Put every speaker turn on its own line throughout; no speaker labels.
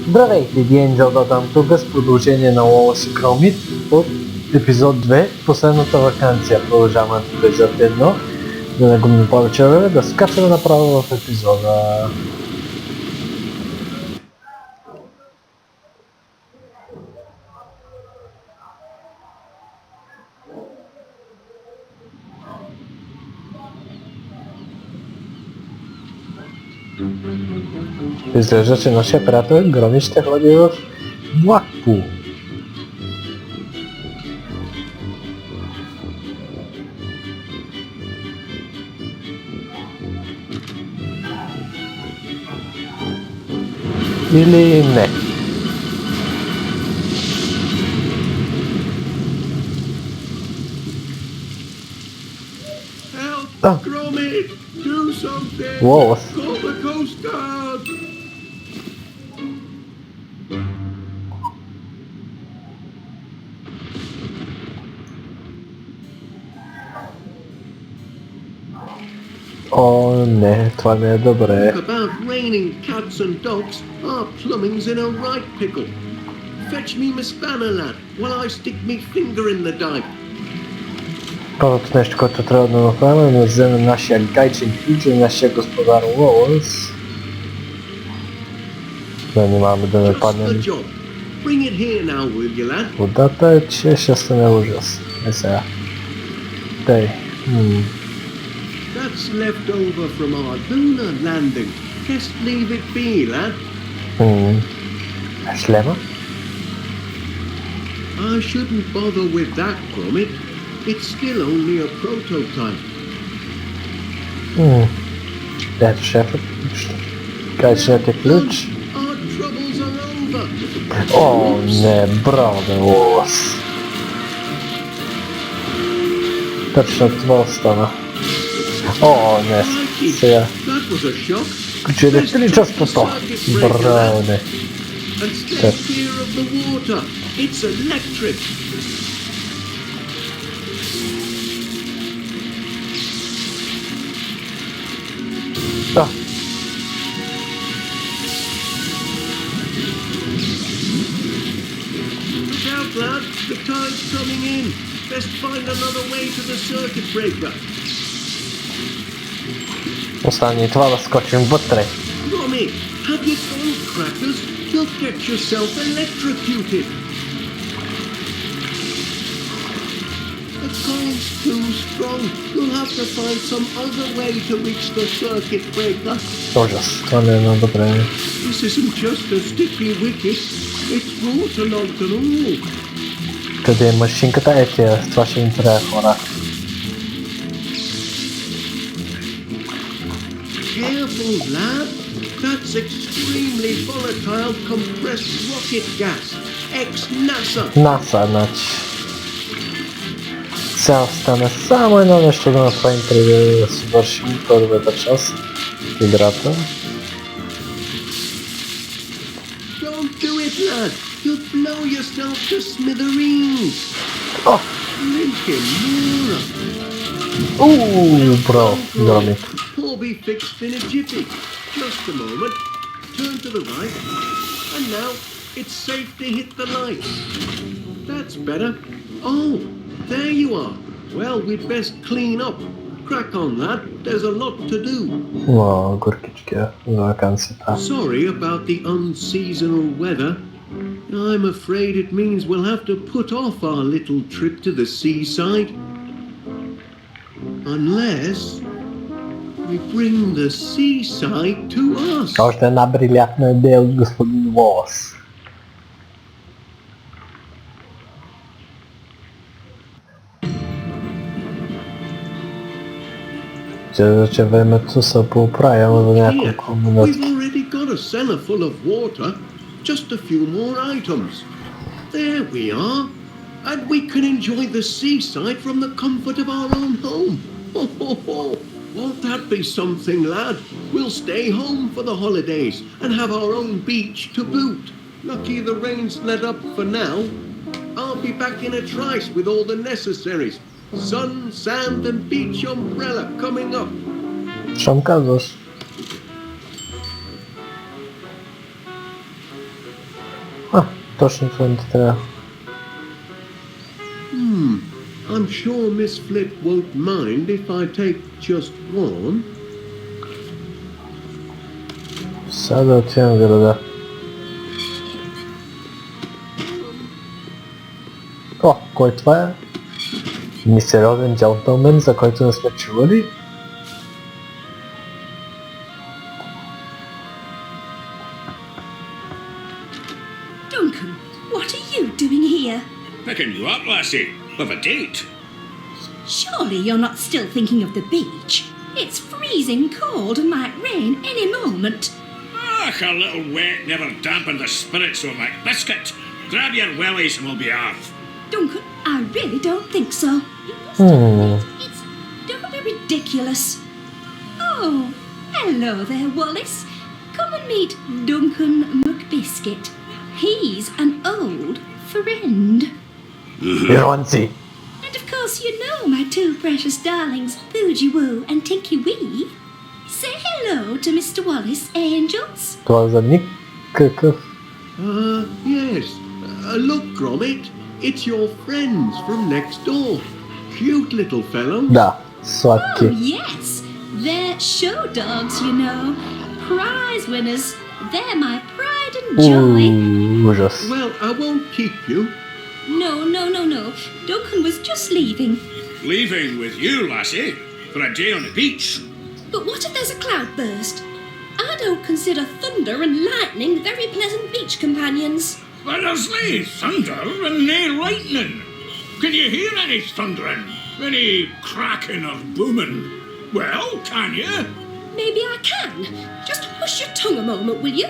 Здравейте, Диенджел Дадам тук с продължение на Wallace и Gromit от епизод 2, Последната ваканция. Продължаваме от епизод 1, да не губим повече време, да скачаме направо в епизода. Изглежда, че нашия приятел Громит ще ходи в Blackpool. Или не?
Help! Gromit! Do something!
Уолъс.
Call the Coast Guard!
О, не, това не е добре.
About raining cats and dogs, our plumbing's in a right pickle. Fetch me my spanner, lad, while I stick me finger in the dike.
Първото нещо, което трябва да направим е да вземем нашия гайчен ключ и нашия господар Уолъс. Да внимаваме да не паднем. Водата е, че ще стане ужас. Е сега. Тъй.
That's left over from our lunar landing. Just leave it be, lad.
Шлема?
I shouldn't bother with that, Gromit. It's still only a prototype.
Ето шефът. Гайчният е ключ.
Our troubles are over.
О, не, браво да Уолъс. Точно това стана. О, не, сега.
That was a shock.
Включи електричеството. Браво, не.
And stay clear of the water. It's electric.
Да.
Look out, lad. The tide's coming in. Best find another way to the circuit breaker.
Остане и това да скочим вътре.
Gromit, have you gold crackers? You'll get yourself electrocuted. The coil's too strong. You'll have to find some other way to reach the circuit breaker.
Ужас, това не е много добре.
This isn't just a sticky wicket. It's waterlogged and all.
Къде е машинката? Ето, това ще им трябва хора.
Careful, lad. That's extremely volatile compressed rocket gas. Ex-NASA.
НАСА, значи. Сега остане само едно нещо да направим преди да свършим първата част. Играта.
Don't do it, lad. You'll blow yourself to smithereens.
О!
Lincoln Mura.
Браво, Громит.
Will be fixed in a jiffy. Just a moment. Turn to the right. And now it's safe to hit the light. That's better. Oh, there you are. Well, we'd best clean up. Crack on, lad. There's a lot to do.
О, горкички за вакансията.
Sorry about the unseasonal weather. I'm afraid it means we'll have to put off our little trip to the seaside. Unless we bring the seaside to us.
Още една брилянтна идея от господин Уолъс. Че времето се поправя за няколко минути.
We've already got a cellar full of water. Just a few more items. There we are. And we can enjoy the seaside from the comfort of our own home. Ho, ho, ho. Won't that be something, lad? We'll stay home for the holidays and have our own beach to boot. Lucky the rain's let up for now. I'll be back in a trice with all the necessaries. Sun, sand and beach umbrella coming up.
Що казваш? Точно това не трябва.
I'm sure Miss Flip won't mind if I take just one.
Сега да отидем в града. О, кой това е? Мистериозен джентълмен, за който не сме чували?
Dънкан, what are you doing here?
Picking you up, lassie, with a date.
Surely you're not still thinking of the beach. It's freezing cold and might rain any moment.
Ach, a little wet never dampened the spirits of my biscuit. Grab your wellies and we'll be off.
Dънкан, I really don't think so. You must admit, it's don't be ridiculous. Oh, hello there, Wallace. Come and meet Dънкан McBiscuit. He's an old friend.
Ирландци!
And of course you know my two precious darlings, Boogie Woo and Tinky Wee. Say hello to Mr. Wallace, angels.
Това за никакъв...
Yes. Look, Gromit. It's your friends from next door. Cute little fellows.
Да,
Oh,
сладки.
yes. They're show dogs, you know. Prize winners. They're my pride and joy.
Ужас.
Well, I won't keep you.
No. Dънкан was just leaving.
Leaving with you, lassie, for a day on the beach.
But what if there's a cloudburst? I don't consider thunder and lightning very pleasant beach companions.
But there's nae thunder and nae lightning. Can you hear any thundering? Any cracking or booming? Well, can you?
Maybe I can. Just hush your tongue a moment, will you?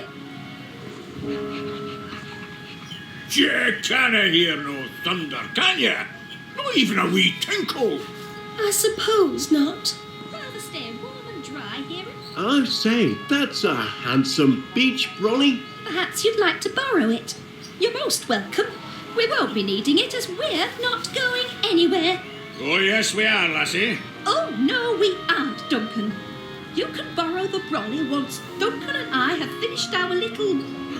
You canna hear no thunder, can you? Not even a wee tinkle.
I suppose not. Rather stay warm and dry here.
I say, that's a handsome beach brolly.
Perhaps you'd like to borrow it. You're most welcome. We won't be needing it as we're not going anywhere.
Oh, yes, we are, lassie.
Oh, no, we aren't, Dънкан. You can borrow the brolly once Dънкан and I have finished our little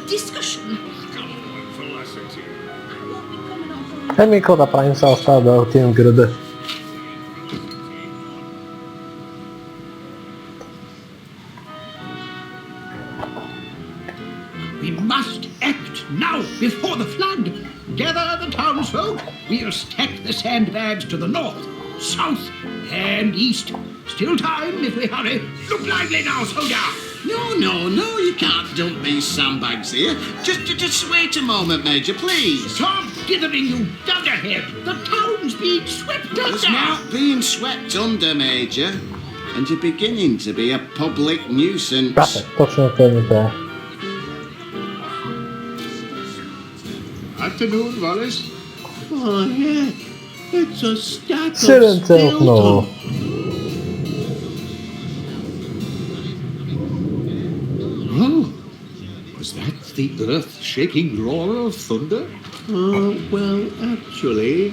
discussion.
Come on, philosophy.
I won't be coming on.
Еми, какво да правим, сега остава да отидем в града.
We must act now before the flood. Gather the townsfolk. We'll stack the sandbags to the north, south, and east. Still time if we hurry. Look lively now, soldier.
No, you can't dump these sandbags here. Just wait a moment, Major, please.
Stop dithering, you dunderhead. The town's being swept
It's
under.
not being swept under, Major. And you're beginning to be a public nuisance.
Брате, точно това ми трябва.
Afternoon, Wallace.
Oh, yeah. It's a stack of
Седенце отново.
skeleton.
Oh, was that the earth-shaking roar of thunder?
Well, actually,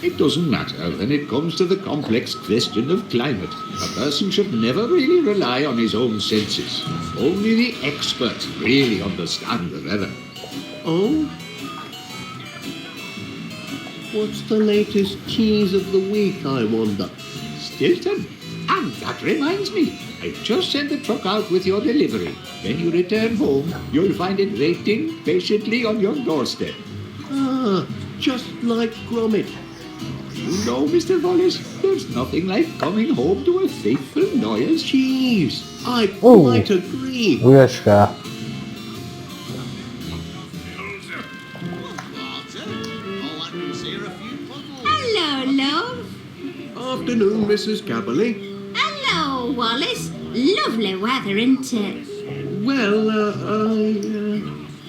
It doesn't matter when it comes to the complex question of climate. A person should never really rely on his own senses. Only the experts really understand the weather.
oh? What's the latest cheese of the week, I wonder?
Stilton. And that reminds me, I've just sent the truck out with your delivery. When you return home, you'll find it waiting patiently on your doorstep.
Ah, just like Gromit.
You know, Mr. Wallace, there's nothing like coming home to a faithful loyal
Cheese. I
Oh.
quite agree.
Уешка.
Water? All I can see are a few puddles.
Hello, love.
Afternoon, Mrs. Gabberley.
Hello, Wallace. Lovely weather, isn't it?
Well,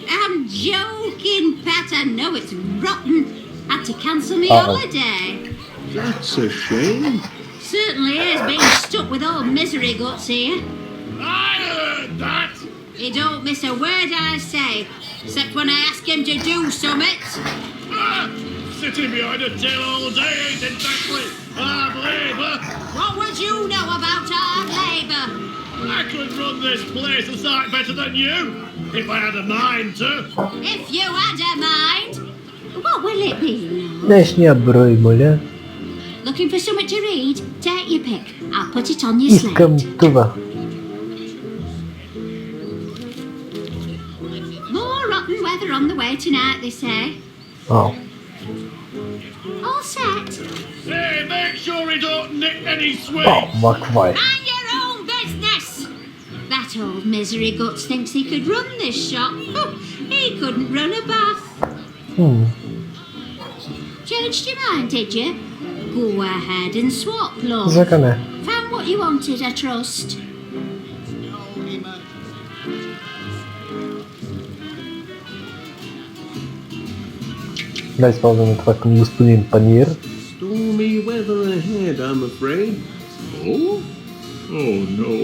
I'm joking, Pat. I know it's rotten. Had to cancel my holiday.
that's a shame.
Certainly is being stuck with old misery guts here.
I heard that.
He don't miss a word I say, except when I ask him to do summit.
Sitting behind a till all day ain't exactly hard labour.
What would you know about hard labour?
I could run this place a sight better than you, if I had a mind to.
If you had a mind, what will it be, love?
Днешния брой, моля.
Looking for something to read? Take your pick. I'll put it on your slate.
Искам това.
More rotten weather on the way tonight, they say.
О,
All set.
Hey, make sure he don't nick any
о,
sweets.
какво е?
Mind your own business. That old misery guts thinks he could run this shop. He couldn't run a bath. Changed your mind, did you? Go ahead and swap, love.
Зека не.
Found what you wanted, I trust.
Да използваме това към господин Панир.
Stormy weather ahead, I'm afraid.
Oh? Oh no.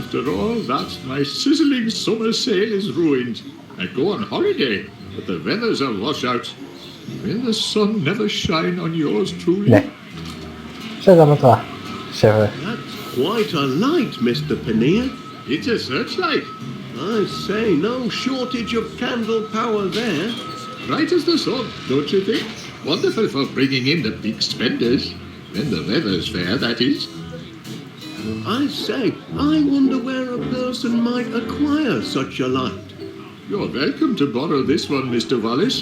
After all that, my sizzling summer sail is ruined. I go on holiday, but the weather's a washout. May the sun never shine on yours truly.
Не. Ще даме това. Шефе.
That's quite a light, Mr. Paneer.
It's a searchlight.
I say, no shortage of candle power there.
Bright as the sun, don't you think? Wonderful for bringing in the big spenders. When the weather's fair, that is.
I say, I wonder where a person might acquire such a light.
You're welcome to borrow this one, Mr. Wallace.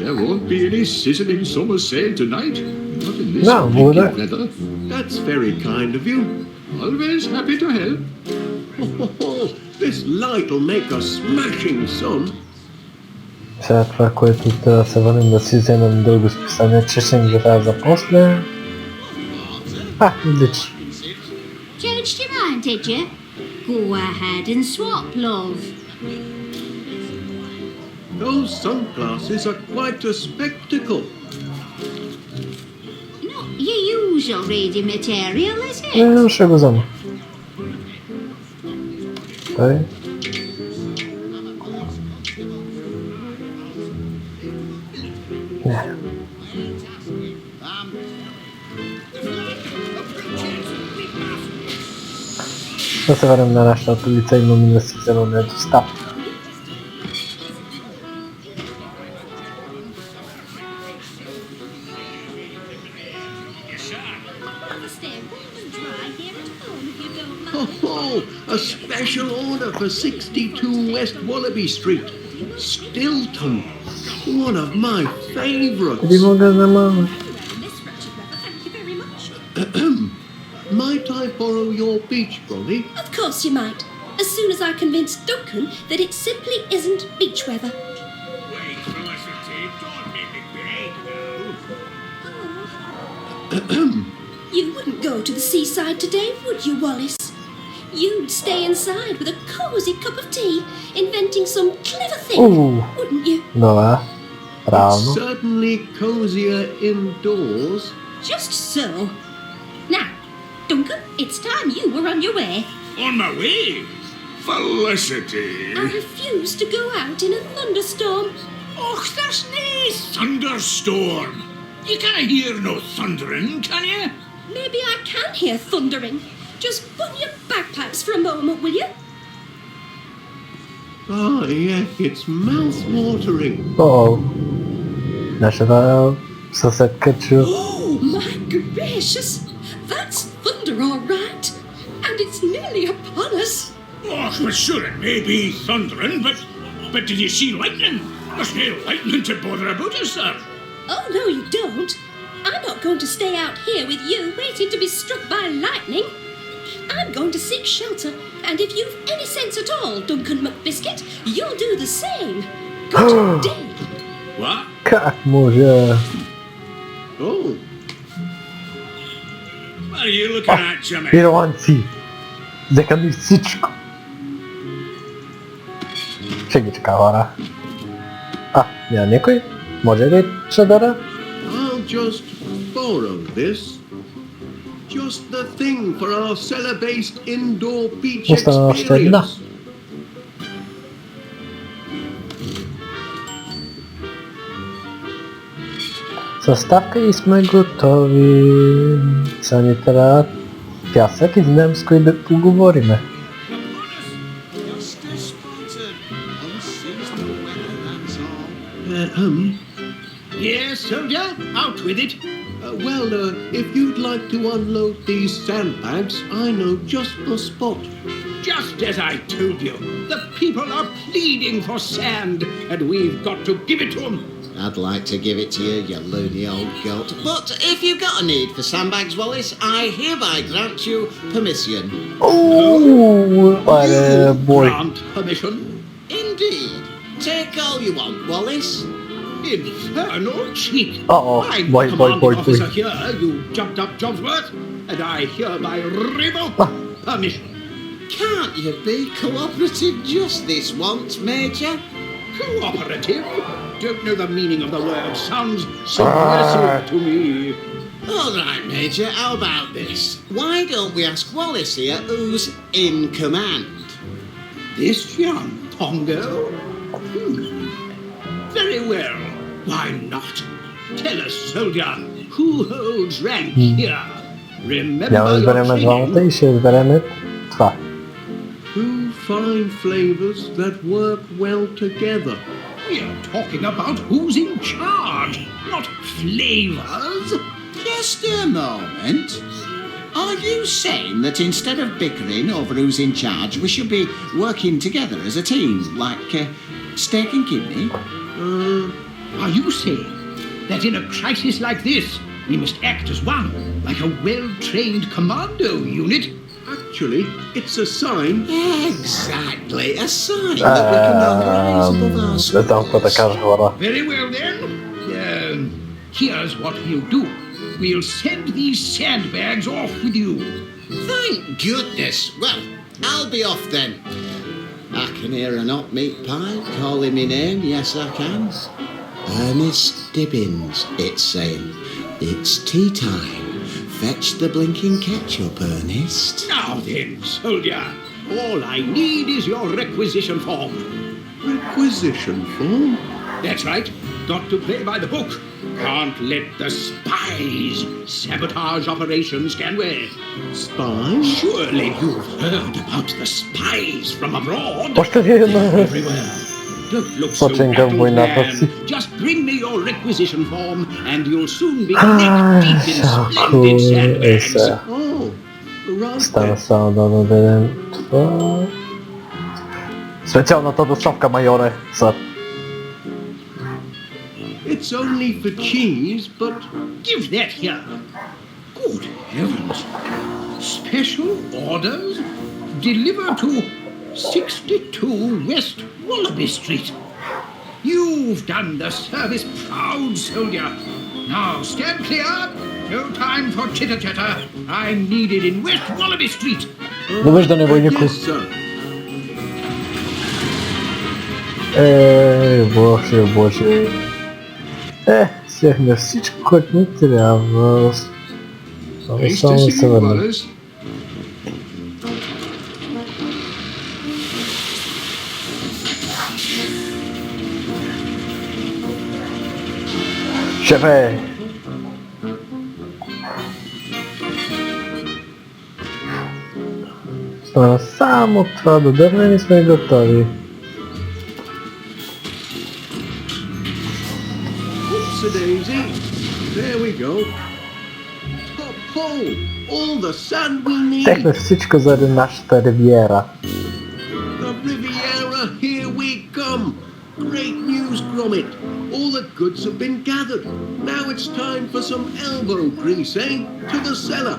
There won't be any sizzling summer sail tonight. Not in this
No,
wicked weather.
That's very kind of you.
Always happy to help.
This light'll make a smashing sun.
Сега това, което трябва да се върнем да си вземем друго списание, че ще ни трябва за после. Отлично.
Changed your mind, did you? Go ahead and swap, love.
Those sunglasses are quite a spectacle.
Not your usual reading material, is it?
Ще го взема. Той. Не. Да се върнем на нашата лице, имаме да си вземаме доставка.
A special order for 62 West Wallaby Street. Stilton. One of my favourites.
Къде мога да взема?
Might I borrow your beach brolly?
Of course you might, as soon as I convince Dънкан that it simply isn't beach weather.
Wait, Felicity, don't make me beg now.
You wouldn't go to the seaside today, would you, Wallace? You'd stay inside with a cosy cup of tea, inventing some clever thing, wouldn't you?
Добре. Правилно.
Certainly cozier indoors.
Just so. Now, Dънкан, it's time you were on your way.
On my way? Felicity.
I refuse to go out in a thunderstorm.
Och, there's no thunderstorm. You can't hear no thundering, can you?
Maybe I can hear thundering. Just put your backpacks for a moment, will you?
Ah, yeah, it's mouth-watering.
О-о. Нашата съседка чу.
Oh, my gracious! That's thunder, all right. And it's nearly upon us.
Oh, but sure it may be thundering, but did you see lightning? There's no lightning to bother about us, sir.
Oh, no, you don't. I'm not going to stay out here with you waiting to be struck by lightning. I'm going to seek shelter, and if you've any sense at all, Dънкан McBiscuit, you'll do the same. Good day.
What?
Как може?
Oh,
What are you looking at, Jimmy?
Ирландци. Взеха ми всичко. Шегичка, хора. Няма никой? Може ли чадъра?
I'll just borrow this. Just the thing for our cellar-based indoor beach
Остана още една.
experience.
Съставка и сме готови. Сега ни трябва пясък и знаем с кой да поговориме.
Yes, soldier, out with it.
If you'd like to unload these sandbags, I know just the spot.
Just as I told you, the people are pleading for sand, and we've got to give it to them.
I'd like to give it to you, you loony old goat. But if you've got a need for sandbags, Wallace, I hereby grant you permission.
Oh, boy.
Grant permission?
Indeed. Take all you want, Wallace.
Infernal cheek.
Uh-oh.
I'm
Boy.
commanding officer here, you jumped up Jobsworth, and I hereby revoke permission.
Can't you be cooperative just this once, Major?
Cooperative? Don't know the meaning of the word. Sounds subversive to me.
All right, Major, how about this? Why don't we ask Wallace here who's in command?
This young Pongo? Very well. Why not? Tell us, soldier, who holds rank here? Remember
Няма да
your
изберем двамата
training.
и ще изберем това.
Two fine flavors that work well together.
We're talking about who's in charge, not flavors.
Just a moment. Are you saying that instead of bickering over who's in charge, we should be working together as a team, like steak and kidney?
Are you saying that in a crisis like this, we must act as one, like a well-trained commando unit?
Actually, it's a sign.
Exactly, a sign that we can now rise above our
Не знам какво да кажа, хора.
Very well then. Here's what we'll do. We'll send these sandbags off with you.
Thank goodness. Well, I'll be off then. I can hear a hot meat pie calling me name, yes I can. Ernest Dibbins, it's saying. It's tea time. Fetch the blinking ketchup, Ernest.
Now then, soldier, all I need is your requisition form.
Requisition form?
That's right. Got to play by the book. Can't let the spies sabotage operations, can we?
Spies?
Surely you've heard about the spies from abroad.
Още ли една
Everywhere. Don't look so
Сочен към
baffled,
войната си?
man. Just bring me your requisition form and you'll soon be neck deep in splendid sandbags.
Oh, right
Стана
then.
само да дадем това. Специалната доставка, майоре, са.
It's only for cheese, but
Give that here. Good heavens. Special orders? Deliver to 62 West Wallaby Street. You've done the service proud, soldier. Now stand clear. No time for chitter-chatter. I'm needed in West Wallaby Street.
Довеждане, войнику.
yes, sir.
Боже. Взехме всичко, което ни трябва.
Nice to
Само
see
се
you,
върнем.
Wallace.
Шефе! Стана само това да дърнем и сме готови.
Oopsie-daisy. There we go. Top hole. All the sand we need.
Техме всичко заради нашата ривиера.
The Riviera, here we come. Great news, Gromit. All the goods have been gathered. Now it's time for some elbow grease, eh? To the cellar.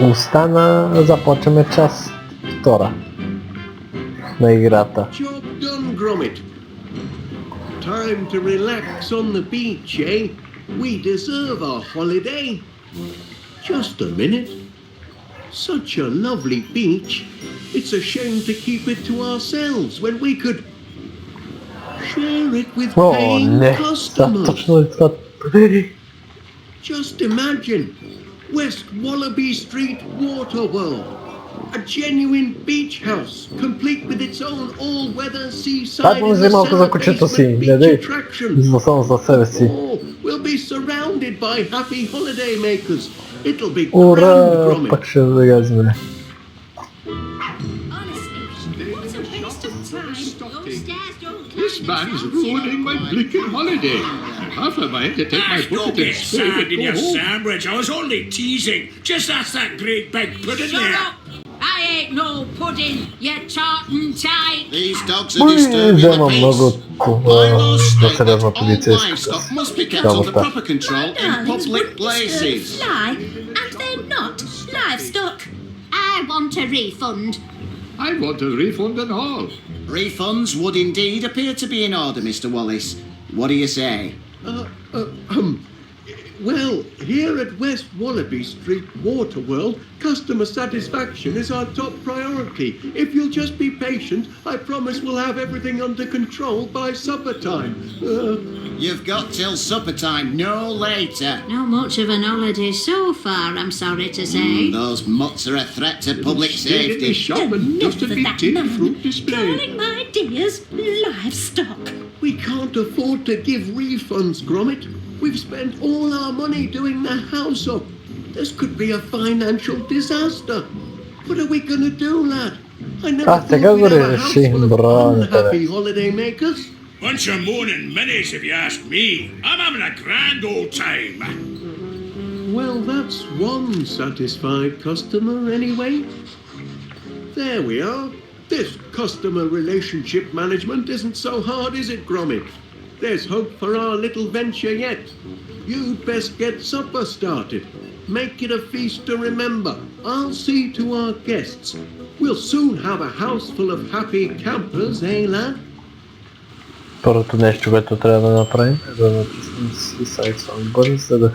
Остана, започваме част втора на играта.
Job done, Gromit. Time to relax on the beach, eh? We deserve a holiday. Just a minute. Such a lovely beach. It's a shame to keep it to ourselves when we could share it with
О,
paying
не, да,
customers.
точно е това.
Just imagine West Wallaby Street Water World. A genuine beach house, complete with its own all-weather seaside
Дай му взе малко за кучето си, не
beach
дай.
attractions.
За само за себе си.
Oh, we'll be surrounded by happy holiday makers. It'll be grand,
Ура!
Gromit.
Пак ще загазиме.
Honestly, what a
waste of time. Those stairs don't
This man's ruining my blinking holiday. I'm half a mind to take my bucket and spade and
in
go
your
home.
sandwich. I was only teasing. Just ask that great big pudding
Shut
there.
up! I ain't no pudding, you tartan tyke.
These dogs are disturbing the
Взема много
peace. Bylaws
за
state
сериозна
that all
полицейска
livestock must be kept under
работа.
proper control in
Darlings
public
wouldn't disturb
places.
fly, and they're not livestock. I want a refund.
I want a refund and all.
Refunds would indeed appear to be in order, Mr. Wallace. What do you say?
Well, here at West Wallaby Street Waterworld, customer satisfaction is our top priority. If you'll just be patient, I promise we'll have everything under control by supper time.
You've got till supper time, no later.
Not much of an holiday so far, I'm sorry to say.
Those mutts are a threat to public
Stay in the
safety.
shop and just a
Enough of
big
that,
tin
man.
fruit display.
Calling my dears livestock.
We can't afford to give refunds, Gromit. We've spent all our money doing the house up. This could be a financial disaster. What are we gonna do, lad? I never
сега
thought
го
we'd have a house
решим,
full of
бро,
unhappy holiday makers.
Bunch of moaning minis, if you ask me. I'm having a grand old time.
Well, that's one satisfied customer anyway. There we are. This customer relationship management isn't so hard, is it, Gromit? There's hope for our little venture yet. You'd best get supper started. Make it a feast to remember. I'll see to our guests. We'll soon have a house full of happy campers, eh, lad?
Първото нещо, което трябва да направим е да натиснем си сайт Sunburn, за да...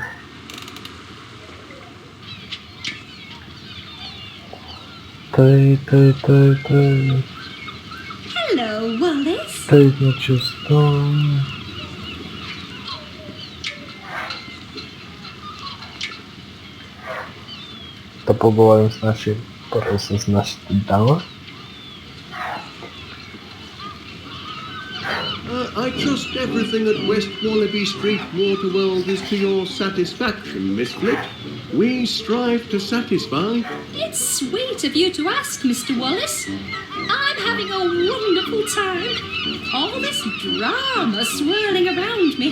Тъй.
Hello, Wallace.
Тъй на често... Да поговорим с първо с нашата дама.
I trust everything at West Wallaby Street Waterworld is to your satisfaction, Miss Flit. We strive to satisfy.
It's sweet of you to ask, Mr. Wallace. I'm having a wonderful time. All this drama swirling around me,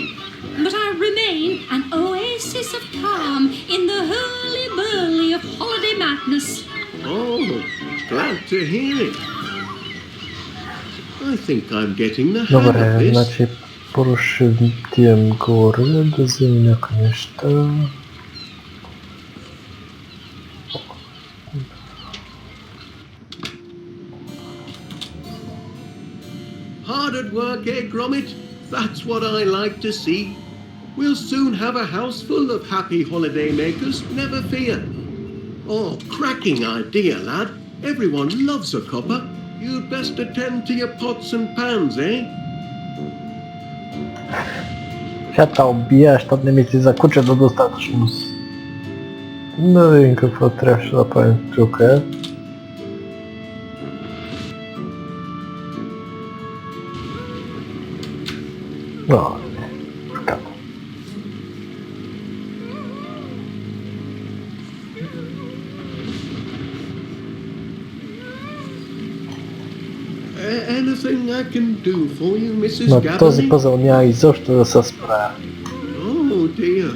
but I remain an oasis of calm in the hurly-burly of holiday madness.
Oh, glad to hear it. I think I'm getting the hang of
Добре,
this.
значи първо ще отидем горе да вземем някои неща.
Hard at work, eh, Gromit? That's what I like to see. We'll soon have a house full of happy holiday makers, never fear. Oh, cracking idea, lad. Everyone loves a copper. You'd best attend to your pots and pans, eh?
Ще те убия, защото не ми си закуча достатъчно. Да видим какво трябваше да правим тук. О, не. Така.
Anything I can do for you, Mrs.
На този
Gabby?
пъзъл няма изобщо да се справя.
Oh, dear.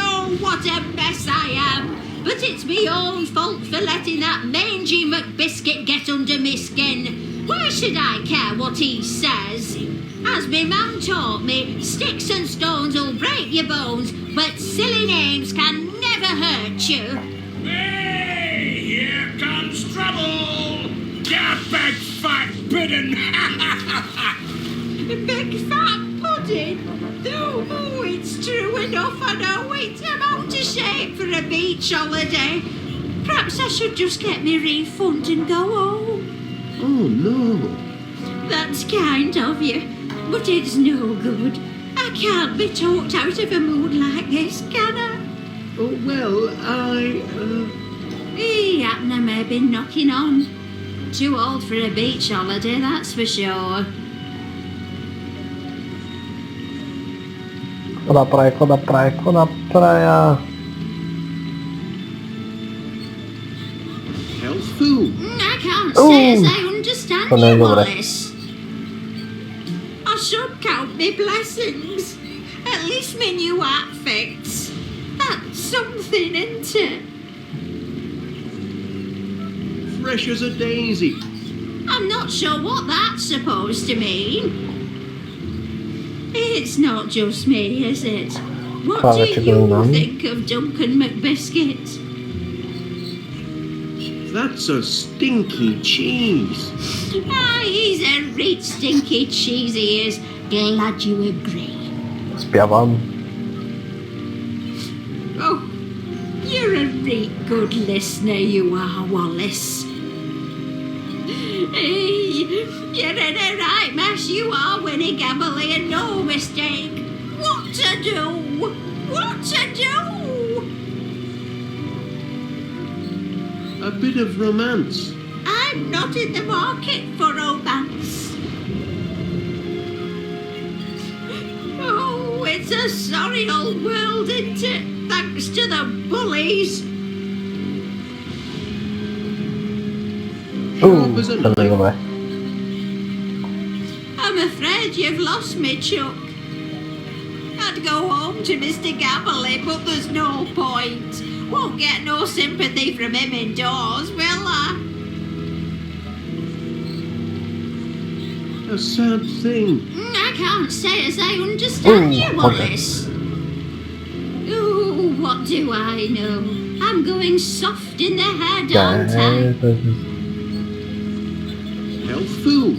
Oh, what a mess I am! But it's me own fault for letting that mangy McBiscuit get under me skin. Why should I care what he says? As me mum taught me, sticks and stones will break your bones, but silly names can never hurt you.
Hey, here comes trouble. You big fat pudding.
Big fat pudding? Oh, it's true enough, I know it. I'm out to shape for a beach holiday. Perhaps I should just get me refund and go home.
Oh, no.
That's kind of you, but it's no good. I can't be talked out of a mood like this, can I?
Oh, well,
Happener may be knocking on. Too old for a beach holiday, that's for sure.
Какво да правя?
health food.
I can't say as I understand understand
Well,
you,
no, no, no.
Wallace. I should count me blessings. At least me new outfits. That's something, isn't it?
Fresh as a daisy.
I'm not sure what that's supposed to mean. It's not just me, is it? What do you think of Dънкан McBiscuit?
That's a stinky cheese.
Ah, he's a reet stinky cheese, he is. Glad you agree.
Спявам.
Oh, you're a reet good listener, you are, Wallace. Hey, you're in a right mess, you are, Winnie Gambly, and no mistake. What to do? What to do?
A bit of romance.
I'm not in the market for romance. Oh, it's a sorry old world, isn't it? Thanks to the bullies.
Sharp as a
Something
knife.
away.
I'm afraid you've lost me, Chuck. I'd go home to Mr. Gabberley, but there's no point. Won't get no sympathy from him indoors, will I?
A sad thing.
I can't say as I understand you, Wallace. Oh, what do I know? I'm going soft in the head, aren't I?
Health food.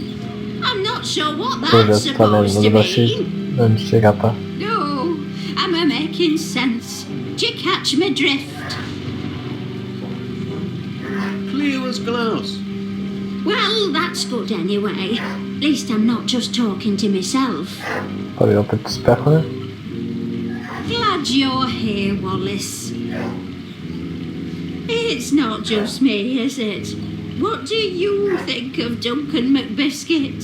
I'm not sure what that's supposed to mean.
Мистерията.
No, am I making sense? Do you catch my drift?
Clear as glass.
Well, that's good anyway. At least I'm not just talking to myself.
Първи опит успяхме.
Glad you're here, Wallace. It's not just me, is it? What do you think of Dънкан McBiscuit?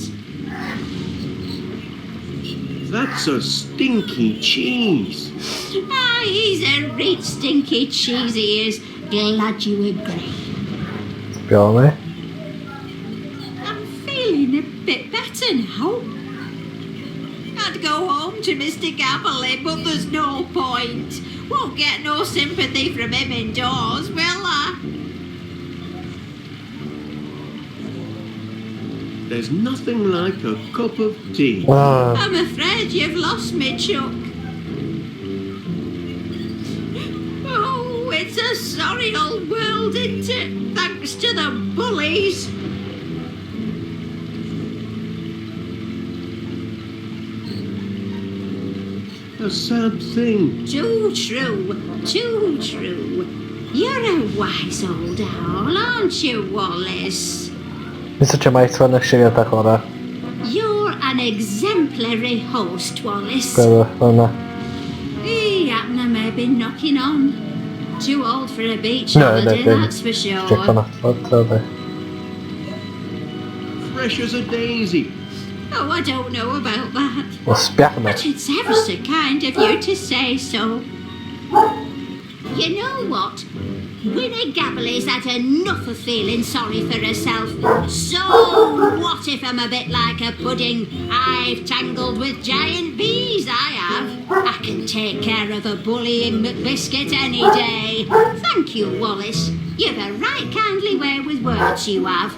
That's a stinky cheese.
Ah, he's a reet stinky cheese, he is. Glad you agree.
Спяваме.
I'm feeling a bit better now. I'd go home to Mr. Gabberley, but there's no point. Won't get no sympathy from him indoors, will I?
There's nothing like a cup of tea.
I'm afraid you've lost me, Chuck. Oh, it's a sorry old world, isn't it? Thanks to the bullies.
A sad thing.
Too true, too true. You're a wise old owl, aren't you, Wallace?
Мисля, че май свърнах шегата, хора.
You're an exemplary host, Wallace.
Първа хвана.
He happen to maybe knocking on. Too old for a beach holiday, that's for
Ще
sure.
хвана. Това трябва да е.
Fresh as a daisy.
Oh, I don't know about that.
Успяхме.
But it's ever so kind of you to say so. You know what? Winnie Gabberley's had enough of feeling sorry for herself. So what if I'm a bit like a pudding? I've tangled with giant bees, I have. I can take care of a bullying McBiscuit any day. Thank you, Wallace. You've a right kindly way with words, you have.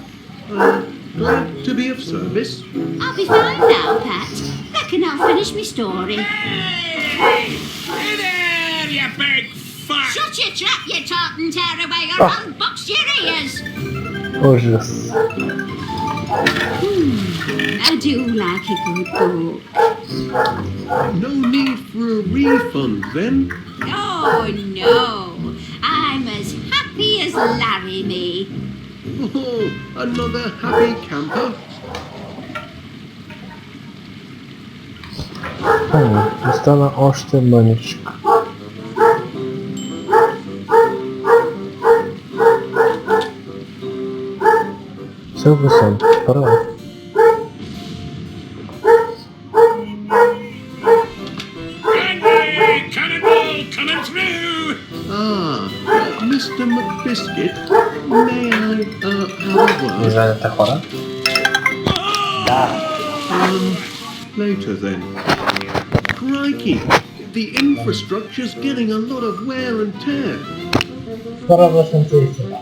Glad to be of service.
I'll be fine now, Pat. Reckon I'll finish my story.
Hey there, you big fuck!
Shut your trap, you tartan tearaway, or I'll box your ears!
Ужас.
I do like a good book.
No need for a refund then.
Oh, no. I'm as happy as Larry me.
Oh, another happy camper.
Остана още мъничко. Сигурно съм. Първа.
Cannonball coming through!
Ah, Mr. McBiscuit, may I have a word?
Виждането хора.
Later then. Crikey, the infrastructure's getting a lot of wear and tear.
Първа съм се и сега.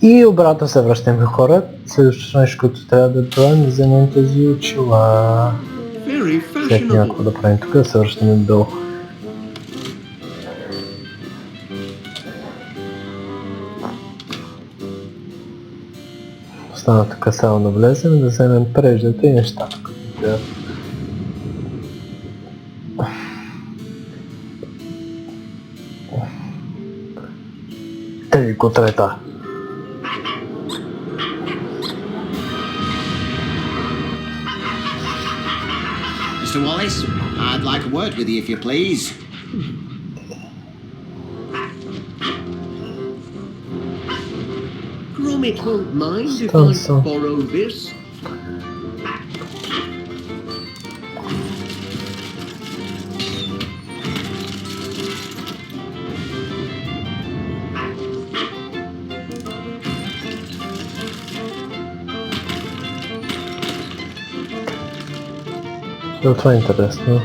И обратно се връщаме хора. Следващото нещо, което трябва да правим, да вземем тези очила. След някакво да правим тук, да се връщаме долу. Остана тук само да влезем, да вземем преждата и нещата, които трябва. Тъй го трета.
Mr. Wallace, I'd like a word with you if you please.
Gromit won't mind if
Там
I
са.
borrow this.
Това е интересно.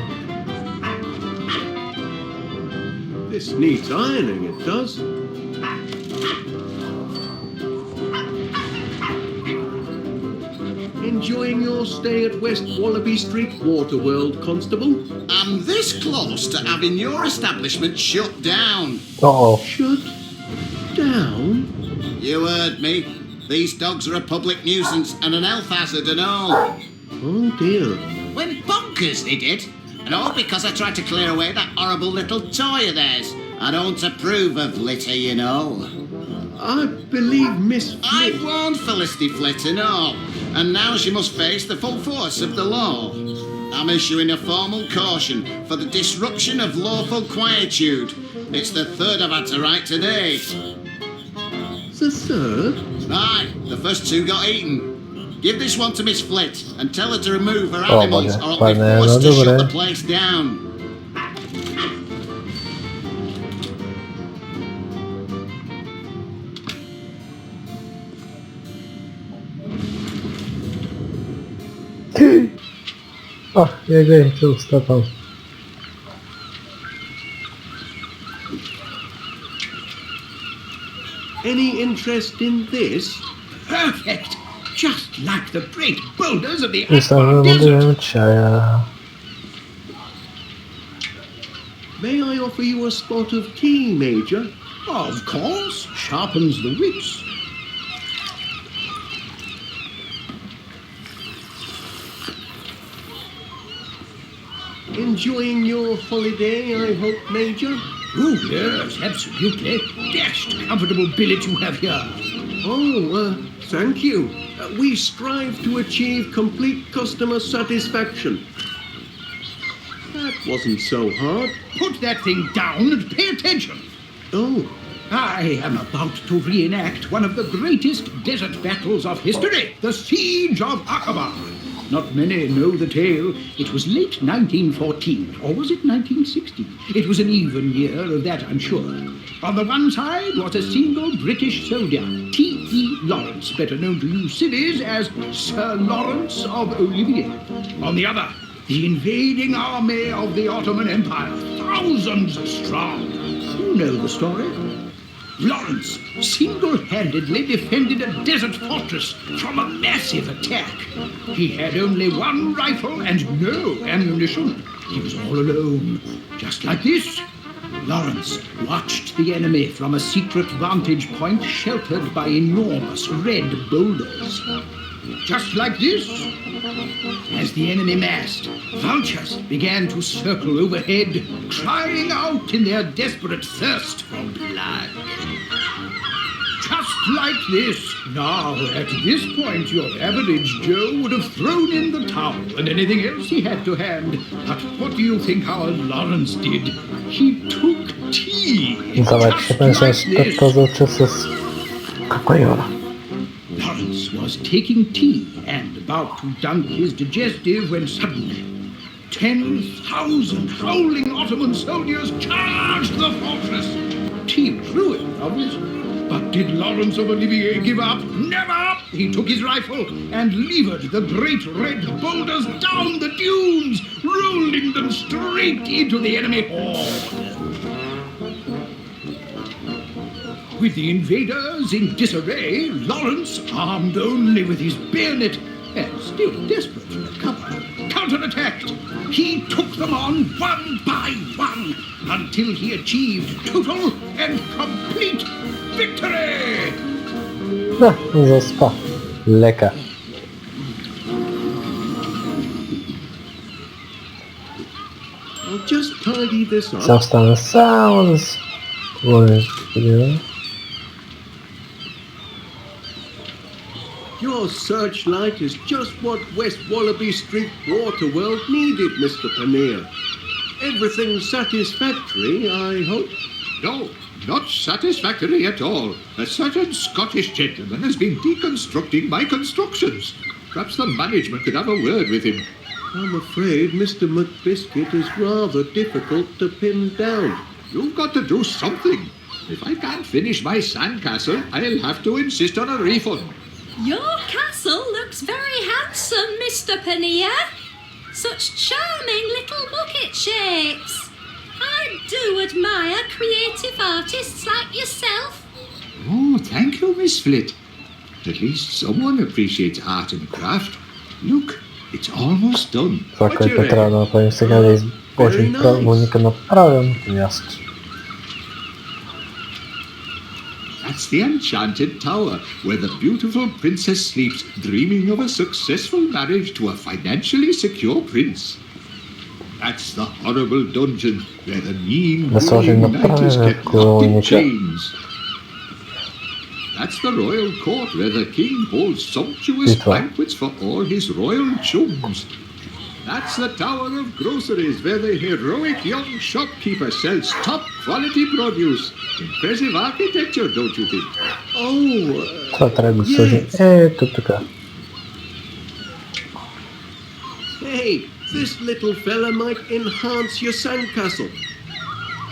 This needs ironing, it does. Enjoying your stay at West Wallaby Street Waterworld, Constable?
I'm this close to having your establishment shut down.
Uh-oh.
Shut down?
You heard me. These dogs are a public nuisance and an health hazard and all.
Oh dear.
Went bonkers, they did. And all because I tried to clear away that horrible little toy of theirs. I don't approve of litter, you know.
I believe Miss
I
Flip...
warned Felicity Flitter, no. And now she must face the full force of the law. I'm issuing a formal caution for the disruption of lawful quietude. It's the third I've had to write today.
The third?
Aye, the first two got eaten. Give this one to Miss Flit and tell her to remove her
Oh,
animals
Boże,
or I'll be
fajne,
forced
no
to shut
dobre.
the place down.
А, я говорю, что устал.
Any interest in this?
Perfect! Just like the great boulders of the
И самое
Atma Desert.
много чая.
May I offer you a spot of tea, Major?
Of course, sharpens the wits.
Enjoying your holiday, I hope, Major?
Oh, yes, absolutely. Dashed comfortable billet you have here.
Oh, thank you. We strive to achieve complete customer satisfaction. That wasn't so hard.
Put that thing down and pay attention.
Oh,
I am about to reenact one of the greatest desert battles of history, the Siege of Aqaba. Not many know the tale. It was late 1914, or was it 1916? It was an even year, of that I'm sure. On the one side was a single British soldier, T.E. Lawrence, better known to you civvies as Sir Lawrence of Olivier. On the other, the invading army of the Ottoman Empire, thousands strong. You know the story. Lawrence single-handedly defended a desert fortress from a massive attack. He had only one rifle and no ammunition. He was all alone. Just like this, Lawrence watched the enemy from a secret vantage point sheltered by enormous red boulders. Just like this, as the enemy massed, vultures began to circle overhead, crying out in their desperate thirst for blood. Just like this. Now, at this point, your average Joe would have thrown in the towel and anything else he had to hand. But what do you think our Lawrence did? He took tea.
Давайте
Just like
кто
this.
лучше с какой-то.
Lawrence was taking tea and about to dunk his digestive when suddenly 10,000 howling Ottoman soldiers charged the fortress. Tea ruined, obviously. But did Lawrence of Olivier give up? Never! He took his rifle and levered the great red boulders down the dunes, rolling them straight into the enemy horde. With the invaders in disarray, Lawrence, armed only with his bayonet and still desperate for cover, counterattacked. He took them on one by one until he achieved total and complete victory!
Да, заспа. Лека.
I'll just tidy this up.
Сега остана само да се говори.
Your searchlight is just what West Wallaby Street Waterworld needed, Mr. Paneer. Everything satisfactory, I hope?
No, Not satisfactory at all. A certain Scottish gentleman has been deconstructing my constructions. Perhaps the management could have a word with him.
I'm afraid Mr. McBiscuit is rather difficult to pin down.
You've got to do something. If I can't finish my sandcastle, I'll have to insist on a refund.
Your castle looks very handsome, Mr. Paneer. Such charming little bucket shapes. I do admire creative artists like yourself.
Oh, thank you, Miss Flit. At least someone appreciates art and craft. Look, it's almost done.
Това, което трябва да направим сега е да изложим правилника на правилното място.
That's the enchanted tower, where the beautiful princess sleeps, dreaming of a successful marriage to a financially secure prince. That's the horrible dungeon, where the mean bullying knight is kept locked in chains. That's the royal court, where the king holds sumptuous banquets for all his royal chums. That's the tower of groceries, where the heroic young shopkeeper sells top-quality produce. Impressive architecture, don't you think?
Това трябва да го сложим ето така.
Hey, this little fella might enhance your sandcastle.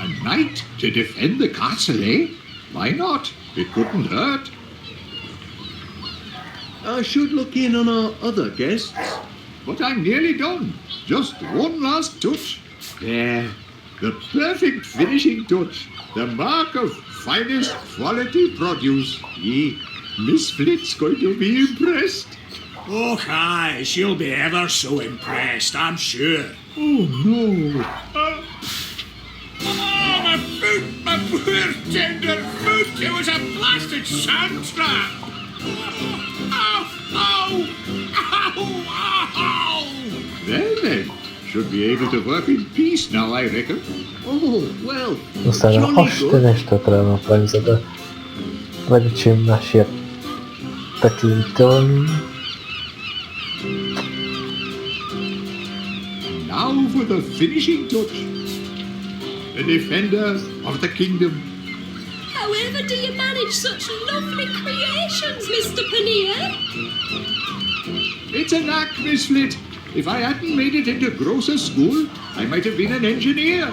A knight to defend the castle, eh? Why not? It couldn't hurt.
I should look in on our other guests.
But I'm nearly done. Just one last touch. There. The perfect finishing touch. The mark of finest quality produce. Miss Flit's going to be impressed.
Oh, aye, she'll be ever so impressed, I'm sure.
Oh, no.
Oh, my foot! My poor tender foot! It was a blasted sand trap! Ow! Ow! Ow! Ow!
Then. Should be able to work in peace now, I reckon.
Oh, well,
Остана
jolly
още
good.
нещо трябва да направим, за да увеличим нашия петлител.
Now for the finishing touch. The defender of the kingdom.
However do you manage such lovely creations, Mr. Paneer?
It's a knack, Miss Flit. If I hadn't made it into grocer's school, I might have been an engineer.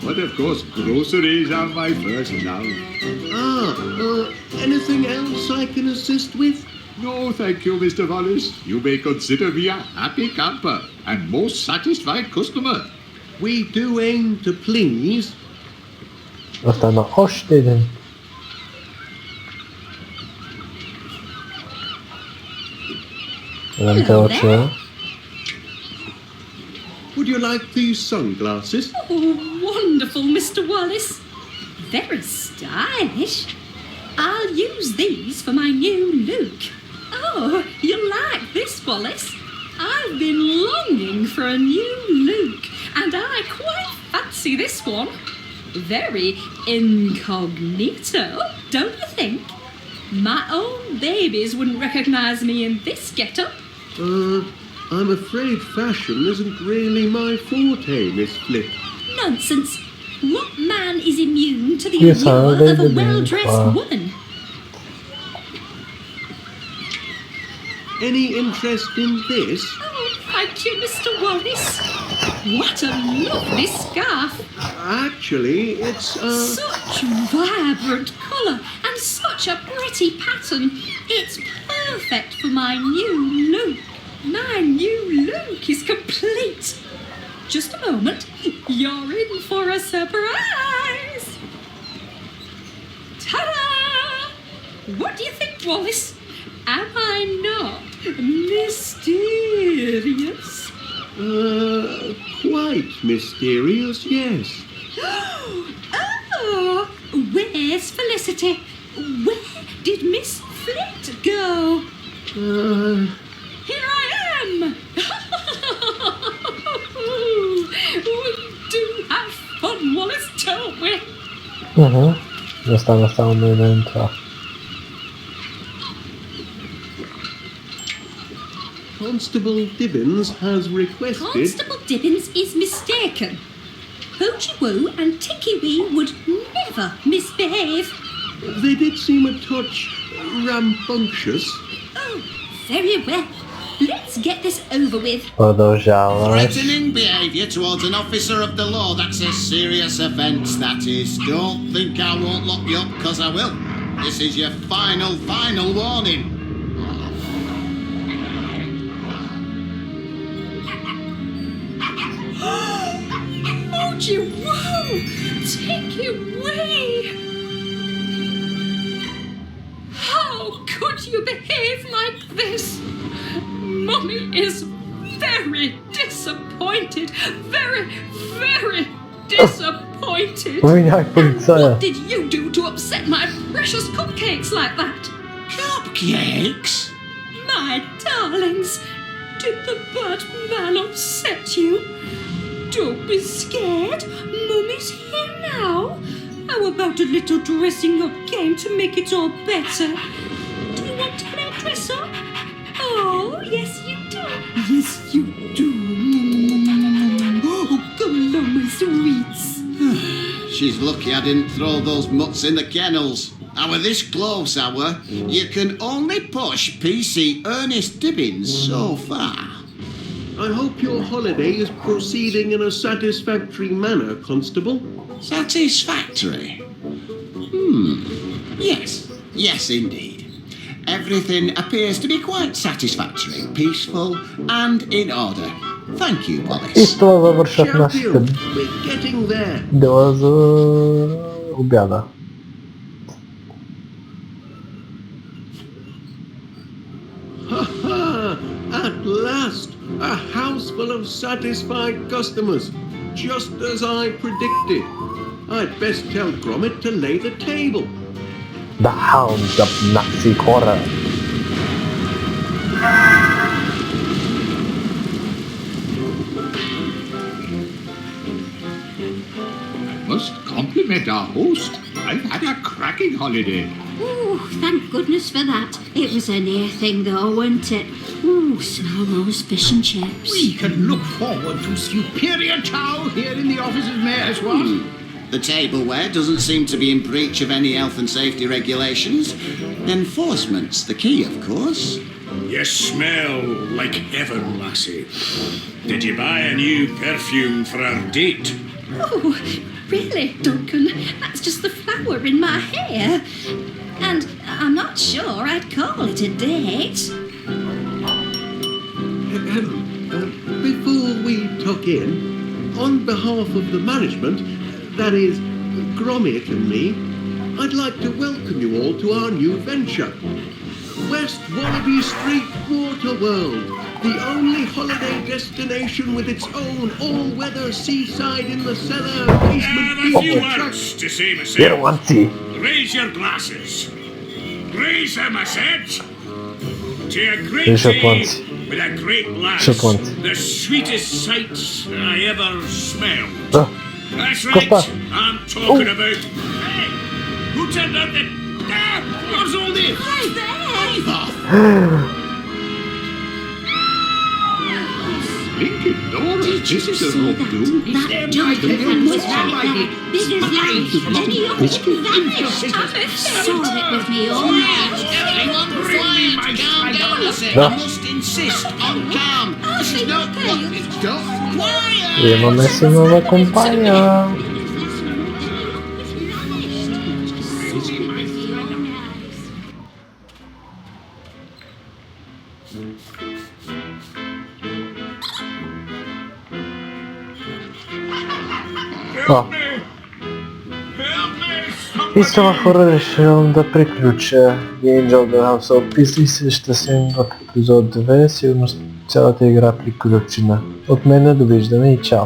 But of course, groceries are my first love.
Anything else I can assist with?
No, thank you, Mr. Wallace. You may consider me a happy camper and most satisfied customer.
We do aim to please.
Остана още един.
Would you like these sunglasses?
Oh, wonderful, Mr. Wallace. Very stylish. I'll use these for my new look. Oh, you like this, Wallace? I've been longing for a new look, and I quite fancy this one. Very incognito, don't you think? My own babies wouldn't recognise me in this get-up.
I'm afraid fashion isn't really my forte, Miss Flit.
Nonsense. What man is immune to the
Yes,
allure of a
they
well-dressed
are.
woman?
Any interest in this?
Oh, thank you, Mr. Wallace. What a lovely scarf.
Actually, it's
Such vibrant colour and such a pretty pattern. It's perfect for my new look. My new look is complete. Just a moment. You're in for a surprise. Ta-da! What do you think, Wallace? Am I not mysterious?
Quite mysterious, yes.
Oh, where's Felicity? Where did Miss Flit go? Here I am! We do have fun, Wallace, don't we?
Остана само един това.
Constable Dibbins has requested...
Constable Dibbins is mistaken.
Pokey Woo and Ticky Wee would never misbehave.
They did seem a touch rambunctious.
Oh, very well. Let's get this over with.
Продължаваш.
Threatening behaviour towards an officer of the law, that's a serious offence, that is. Don't think I won't lock you up, because I will. This is your final warning.
Pokey Woo! Ticky Wee! How could you behave like this? Mummy is very disappointed. Very disappointed.
Поменяй полицая.
What did you do to upset my precious cupcakes like that?
Cupcakes?
My darlings, did the bad man upset you? Don't be scared. Mummy's here now. How about a little dressing up game to make it all better? Do you want to play dress up? Oh, yes you do. Yes you do. Oh, come along, my sweets.
She's lucky I didn't throw those mutts in the kennels. We're this close, you can only push PC Ernest Dibbins so far.
I hope your holiday is proceeding in a satisfactory manner, Constable.
Satisfactory? Yes indeed. Everything appears to be quite satisfactory, peaceful and in order. Thank you, Wallace.
И с това завършат нашите
We're getting there.
дела за обяда.
Ha! At last, a house full of satisfied customers, just as I predicted. I'd best tell Gromit to lay the table.
The Hounds of Nazi Horror.
Must compliment our host. I've had a cracking holiday.
Oh, thank goodness for that. It was a near thing though, wasn't it? Oh, smell those fish and chips.
We can look forward to superior chow here in the officers' mess, what?
The tableware doesn't seem to be in breach of any health and safety regulations. Enforcement's the key, of course.
You smell like heaven, lassie. Did you buy a new perfume for our date?
Oh, really, Duncan? That's just the flower in my hair. And I'm not sure I'd call it a date.
Before we tuck in, on behalf of the management, that is, Gromit and me, I'd like to welcome you all to our new venture. West Wallaby Street Water World, the only holiday destination with its own all-weather seaside in the cellar basement
And a
beach
few
attraction.
words to say
Here,
myself.
Wanty.
Raise your glasses. Raise them, I said. To a great
Raise your
day
ones.
with a great lass.
Shut ones.
The sweetest sights I ever smelled.
Oh,
That's
Costa.
right. I'm talking about. Hey, who turned out the? What's all this? Blinking Nora,
Did you
this is a
see
rope
that?
do.
That Duncan was right there, big as life, and he almost vanished. Saw it with me all night.
Everyone quiet! Calm down, I say.
No.
I must insist on calm. This is not what it's done. Quiet!
имаме си нова компания. И с това хора решавам да приключа Angel да се описа и се ще се в епизод 2. Сигурно цялата игра приключена. От мен довиждане и чао!